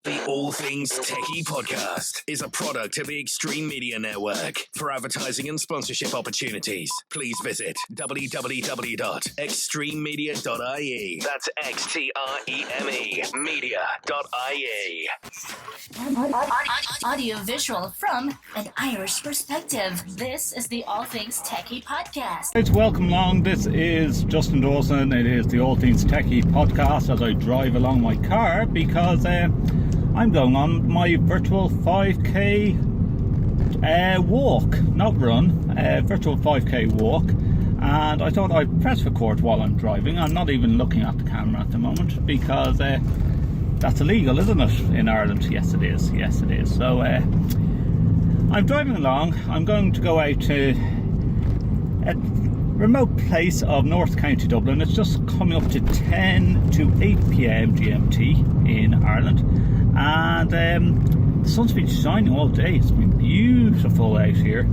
The All Things TechIE podcast is a product of the Extreme Media Network. For advertising and sponsorship opportunities, please visit www.extrememedia.ie. That's XTREME media.ie. Audiovisual from an Irish perspective. This is the All Things TechIE podcast. Right, welcome along. This is Justin Dawson. It is the All Things TechIE podcast as I drive along my car because I'm going on my virtual 5k walk, not run, virtual 5k walk, and I thought I'd press record while I'm driving. I'm not even looking at the camera at the moment because that's illegal, isn't it, in Ireland? Yes it is, so I'm driving along. I'm going to go out to a remote place of North County Dublin. It's just coming up to 10 to 8 p.m. GMT in Ireland. And the sun's been shining all day. It's been beautiful out here.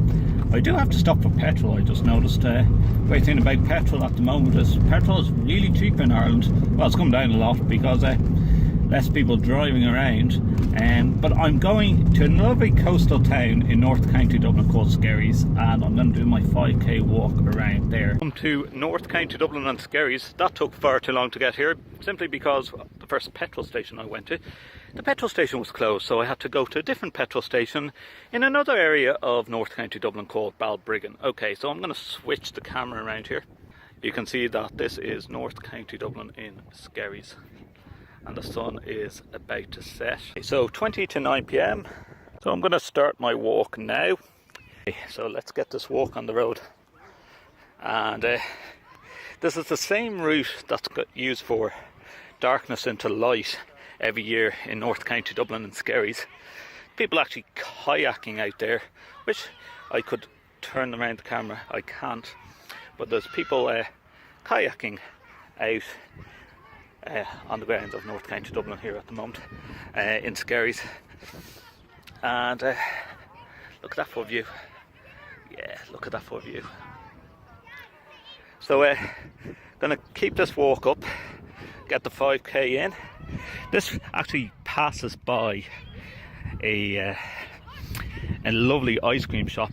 I do have to stop for petrol. I just noticed great thing about petrol at the moment is petrol is really cheap in Ireland. Well, it's come down a lot because less people driving around. But I'm going to a lovely coastal town in North County Dublin called Skerries, and I'm going to do my 5k walk around there. Come to North County Dublin and Skerries. That took far too long to get here, simply because the first petrol station I went to, the petrol station was closed, so I had to go to a different petrol station in another area of North County Dublin called Balbriggan. Okay, so I'm going to switch the camera around here. You can see that this is North County Dublin in Skerries, and the sun is about to set. So 20 to 9 p.m. So I'm going to start my walk now. So let's get this walk on the road. And this is the same route that's used for darkness into light every year in North County Dublin and Skerries. People actually kayaking out there, which I could turn around the camera, I can't. But there's people kayaking out on the grounds of North County Dublin here at the moment, in Skerries. And look at that for a view. Yeah, look at that for a view. So gonna keep this walk up, get the 5k in. This actually passes by a lovely ice cream shop,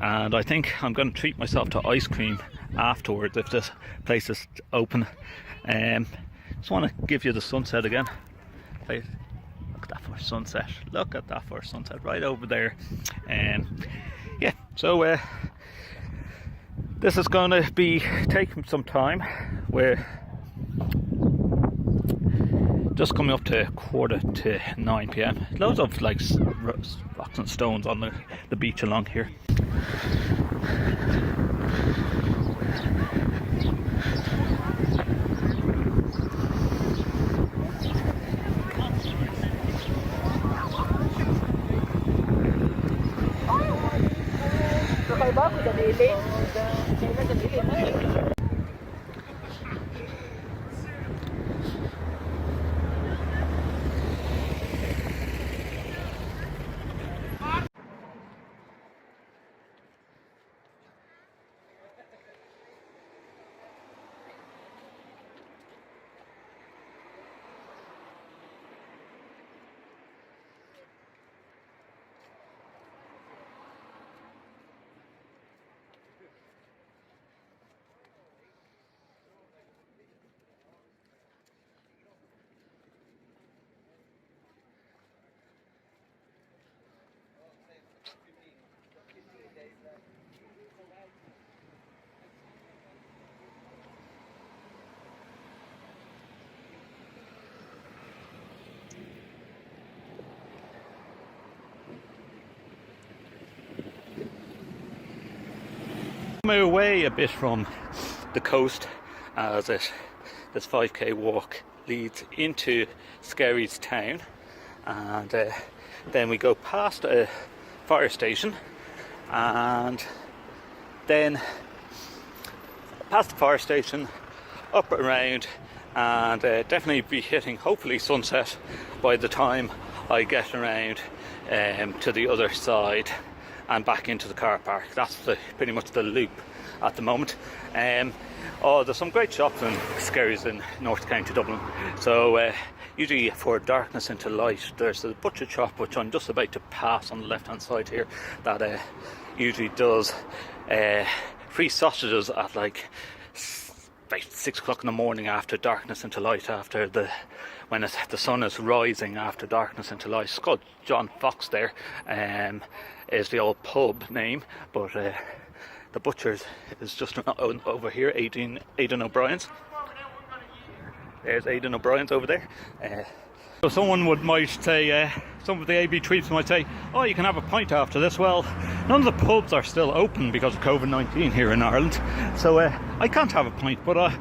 and I think I'm going to treat myself to ice cream afterwards if this place is open. Just want to give you the sunset again. Look at that for a sunset. Look at that for a sunset right over there. Yeah, so this is going to be taking some time. We're just coming up to 8:45 p.m. Loads of like rocks and stones on the beach along here. Away a bit from the coast as this 5k walk leads into Skerries town, and then we go past a fire station, and then past the fire station up around, and definitely be hitting hopefully sunset by the time I get around to the other side and back into the car park. That's pretty much the loop at the moment. There's some great shops in Skerries in North County Dublin, so usually for darkness into light, there's the butcher shop, which I'm just about to pass on the left hand side here, that usually does free sausages at like about 6 o'clock in the morning after darkness into light, when the sun is rising after darkness into light. It's called John Fox there, is the old pub name, but the butcher's is just over here, Aidan O'Brien's. There's Aidan O'Brien's over there. So someone might say, some of the AV tweets might say, oh, you can have a pint after this. Well, none of the pubs are still open because of COVID-19 here in Ireland, so I can't have a pint, but I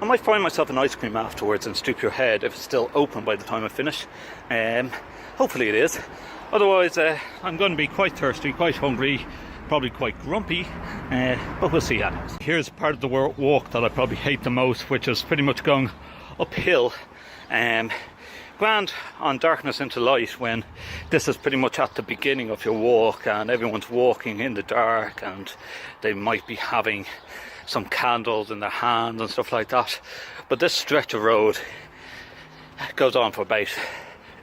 might find myself an ice cream afterwards and stoop your head if it's still open by the time I finish. Hopefully it is. Otherwise, I'm going to be quite thirsty, quite hungry, probably quite grumpy, but we'll see. Here's part of the walk that I probably hate the most, which is pretty much going uphill. Grand on darkness into light, when this is pretty much at the beginning of your walk and everyone's walking in the dark and they might be having some candles in their hands and stuff like that. But this stretch of road goes on for about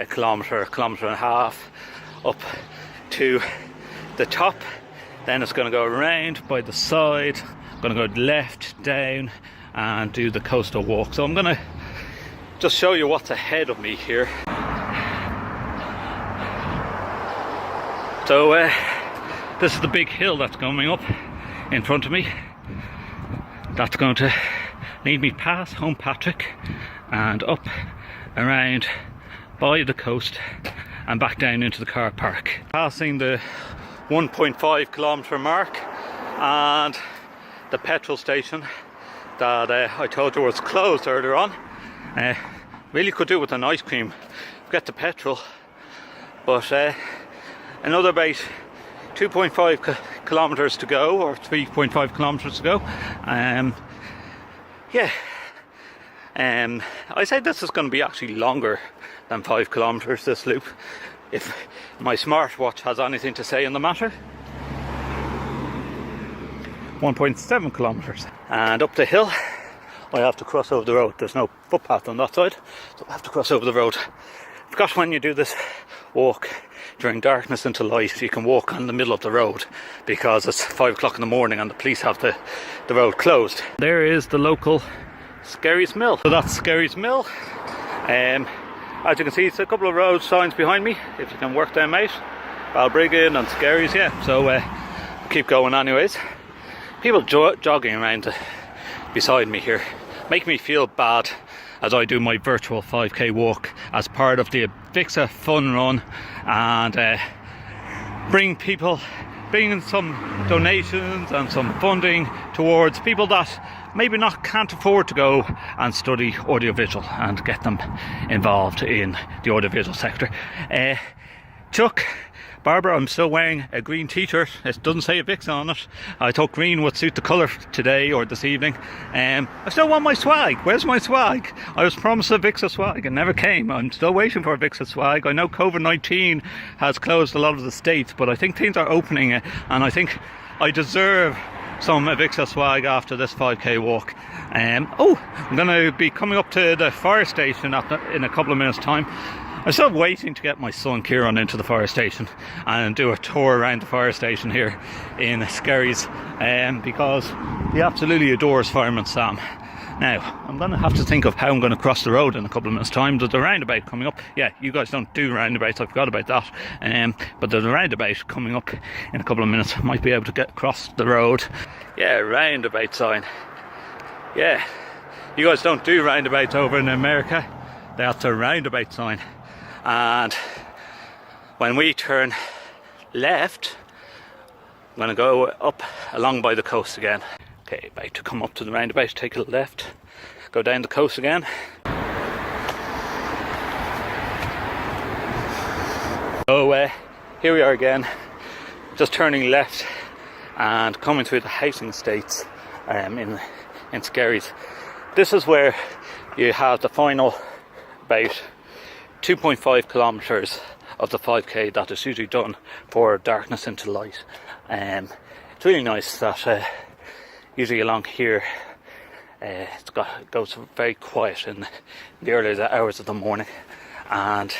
a kilometre and a half up to the top. Then it's going to go around by the side, going to go left, down and do the coastal walk. So I'm going to just show you what's ahead of me here. So this is the big hill that's coming up in front of me. That's going to lead me past Home Patrick and up around by the coast and back down into the car park. Passing the 1.5 kilometre mark and the petrol station that I told you was closed earlier on. Really could do with an ice cream, get the petrol, but another about 2.5 kilometres to go, or 3.5 kilometres to go. I say this is going to be actually longer than 5 kilometres, this loop, if my smartwatch has anything to say in the matter. 1.7 kilometres, and up the hill I have to cross over the road. There's no footpath on that side, so I have to cross over the road. I forgot, when you do this walk during darkness into light, you can walk on the middle of the road because it's 5 o'clock in the morning and the police have the road closed. There is the local Skerries Mill. So that's Skerries Mill. As you can see, it's a couple of road signs behind me, if you can work them out. Balbriggan and Skerries, yeah. So keep going anyways. People jogging around beside me here make me feel bad as I do my virtual 5k walk as part of the AVIXA Fun Run, and bring in some donations and some funding towards people that maybe can't afford to go and study audiovisual and get them involved in the audiovisual sector. Chuck, Barbara, I'm still wearing a green t-shirt. It doesn't say AVIXA on it. I thought green would suit the colour today or this evening. I still want my swag. Where's my swag? I was promised AVIXA swag and never came. I'm still waiting for AVIXA swag. I know COVID-19 has closed a lot of the states, but I think things are opening, and I think I deserve some AVIXA swag after this 5k walk. I'm going to be coming up to the fire station in a couple of minutes time. I'm still waiting to get my son Kieran into the fire station and do a tour around the fire station here in Skerries, because he absolutely adores Fireman Sam. Now, I'm going to have to think of how I'm going to cross the road in a couple of minutes time. There's a roundabout coming up. Yeah, you guys don't do roundabouts, I forgot about that. But there's a roundabout coming up in a couple of minutes. I might be able to get across the road. Yeah, roundabout sign. Yeah, you guys don't do roundabouts over in America. That's a roundabout sign. And when we turn left, I'm going to go up along by the coast again. Okay, about to come up to the roundabout, take a left, go down the coast again. So here we are again, just turning left and coming through the housing estates in Skerries. This is where you have the final about 2.5 kilometres of the 5k that is usually done for darkness into light. It's really nice that usually along here Goes very quiet in the early hours of the morning, and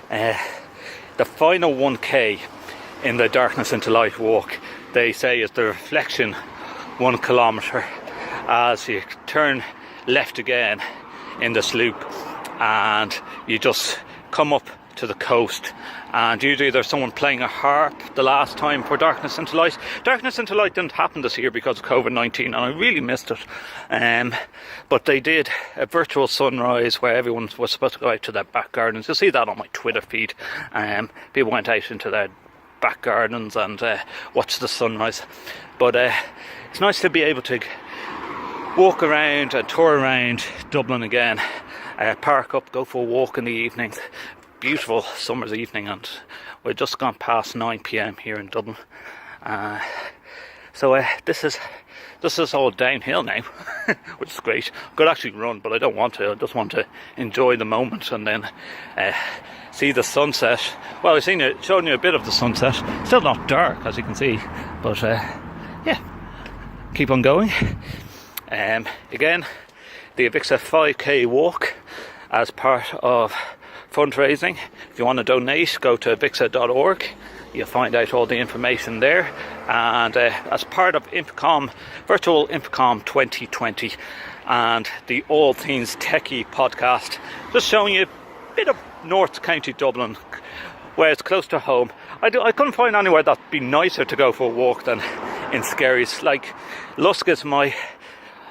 the final 1k in the Darkness into Light walk, they say, is the reflection 1 kilometre as you turn left again in the sloop and you just come up to the coast. And usually there's someone playing a harp the last time for Darkness into Light. Darkness into Light didn't happen this year because of COVID-19, and I really missed it. But they did a virtual sunrise where everyone was supposed to go out to their back gardens. You'll see that on my Twitter feed. People went out into their back gardens and watched the sunrise. But it's nice to be able to walk around and tour around Dublin again. Park up, go for a walk in the evenings. Beautiful summer's evening, and we're just gone past 9 p.m. here in Dublin. So this is all downhill now, which is great. I could actually run, but I don't want to. I just want to enjoy the moment and then see the sunset. Well, I've shown you a bit of the sunset. Still not dark, as you can see, but yeah, keep on going. Again, the AVIXA 5k walk as part of fundraising. If you want to donate, go to avixa.org. You'll find out all the information there. And as part of Virtual Infocom 2020 and the All Things TechIE podcast, just showing you a bit of North County Dublin, where it's close to home. I couldn't find anywhere that'd be nicer to go for a walk than in Skerries. Like, Lusk is my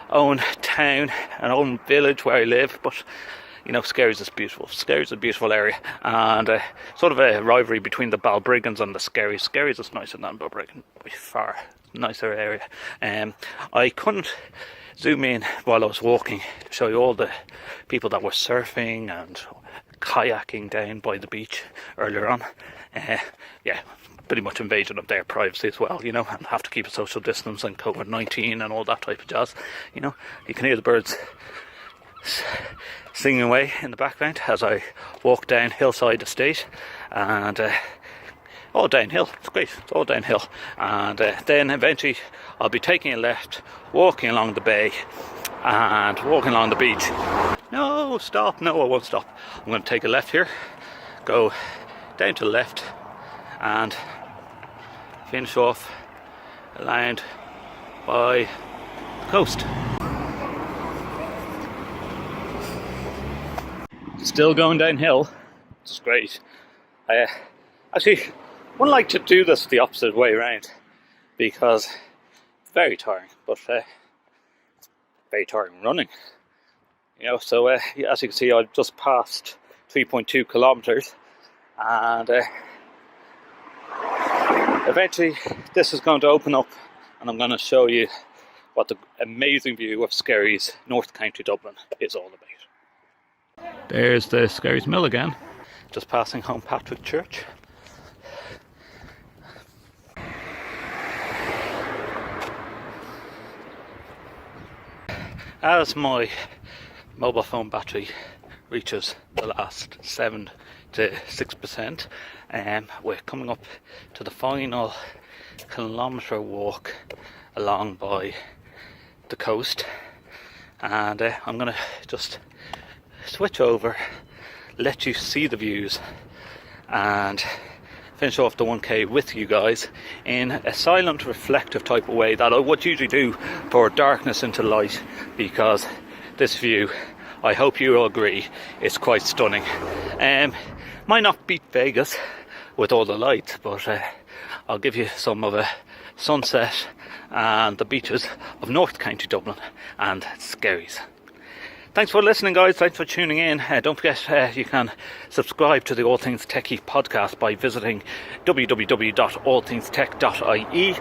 own town, an own village where I live, but you know, Skerries is beautiful. Skerries is a beautiful area, and sort of a rivalry between the Balbriggans and the Skerries. Skerries is nicer than Balbriggan, by far nicer area. I couldn't zoom in while I was walking to show you all the people that were surfing and kayaking down by the beach earlier on. Yeah, pretty much invasion of their privacy as well, you know, and have to keep a social distance and COVID-19 and all that type of jazz. You know, you can hear the birds singing away in the background as I walk down Hillside Estate, and all downhill. It's great, it's all downhill. And then eventually I'll be taking a left, walking along the bay and walking along the beach. No, stop, no, I won't stop. I'm going to take a left here, go down to the left and finish off around by the coast. Still going downhill, which is great. I actually wouldn't like to do this the opposite way around because it's very tiring, but very tiring running. You know, so as you can see, I've just passed 3.2 kilometers, and eventually this is going to open up, and I'm going to show you what the amazing view of Skerries, North County Dublin, is all about. There's the Skerries Mill again, just passing Home Patrick Church. As my mobile phone battery reaches the last 7 to 6%, we're coming up to the final kilometre walk along by the coast, and I'm going to just switch over, let you see the views, and finish off the 1k with you guys in a silent, reflective type of way that I would usually do for Darkness into Light, because this view, I hope you will agree, is quite stunning. Might not beat Vegas with all the lights, but I'll give you some of a sunset and the beaches of North County Dublin and Skerries. Thanks for listening, guys. Thanks for tuning in. Don't forget you can subscribe to the All Things TechIE podcast by visiting www.allthingstech.ie.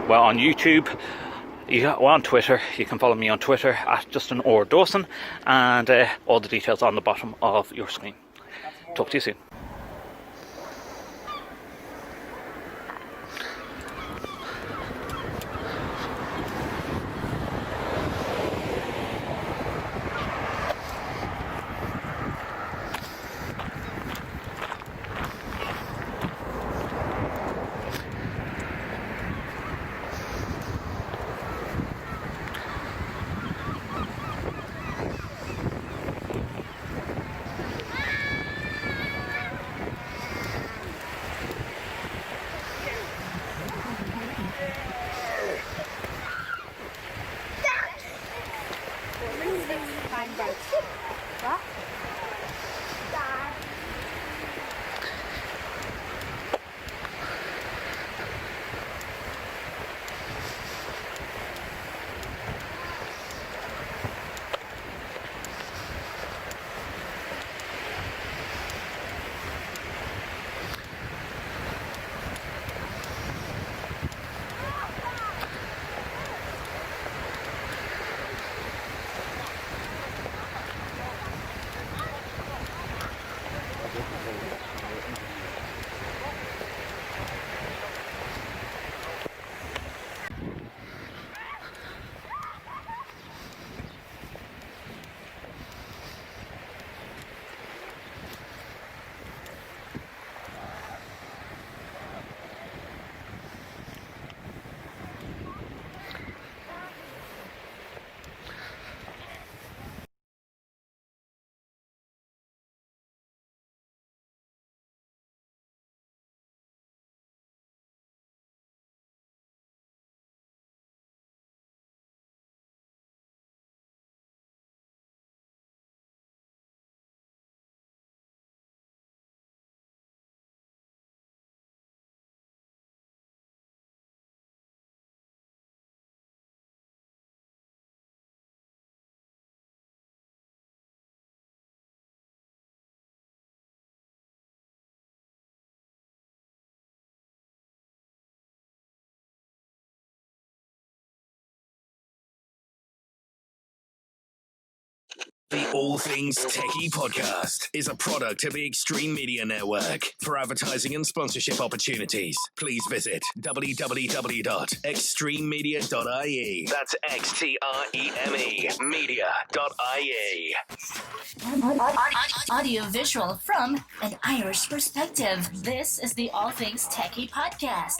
We're on YouTube. We're on Twitter. You can follow me on Twitter at Justin Dawson, and all the details on the bottom of your screen. Talk to you soon. The All Things Techie podcast is a product of the Extreme Media Network. For advertising and sponsorship opportunities, please visit www.extrememedia.ie. That's XTREME media.ie. Audiovisual from an Irish perspective. This is the All Things Techie podcast.